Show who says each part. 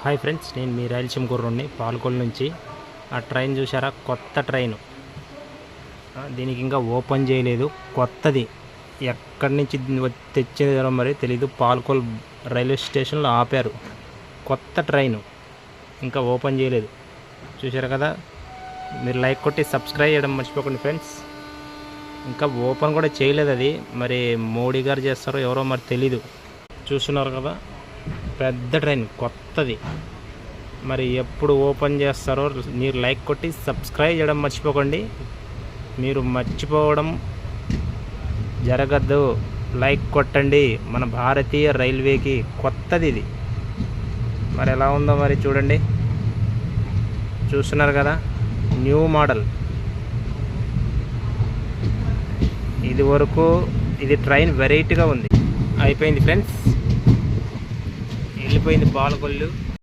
Speaker 1: Hi friends, నేను మీ రాయలసీమ గుర్రుని పాలకొల్లు నుంచి. ఆ ట్రైన్ చూసారా? కొత్త ట్రైన్. దీనికి ఇంకా ఓపెన్ చేయలేదు, కొత్తది. ఎక్కడి నుంచి తెచ్చేదారో మరి తెలీదు. పాలకొల్లు రైల్వే స్టేషన్లో ఆపారు. కొత్త ట్రైను, ఇంకా ఓపెన్ చేయలేదు. చూసారు కదా? మీరు లైక్ కొట్టి సబ్స్క్రైబ్ చేయడం మర్చిపోకండి ఫ్రెండ్స్. ఇంకా ఓపెన్ కూడా చేయలేదు అది. మరి మోడీ గారు చేస్తారో ఎవరో మరి తెలీదు. చూస్తున్నారు కదా, పెద్ద ట్రైన్, కొత్తది. మరి ఎప్పుడు ఓపెన్ చేస్తారో మీరు లైక్ కొట్టి సబ్స్క్రైబ్ చేయడం మర్చిపోకండి. మీరు మర్చిపోవడం జరగద్దు. లైక్ కొట్టండి. మన భారతీయ రైల్వేకి కొత్తది ఇది. మరి ఎలా ఉందో మరి చూడండి. చూస్తున్నారు కదా, న్యూ మోడల్. ఇది వరకు ఇది ట్రైన్ వెరైటీగా ఉంది. అయిపోయింది ఫ్రెండ్స్, వెళ్ళిపోయింది పాలకొల్లు.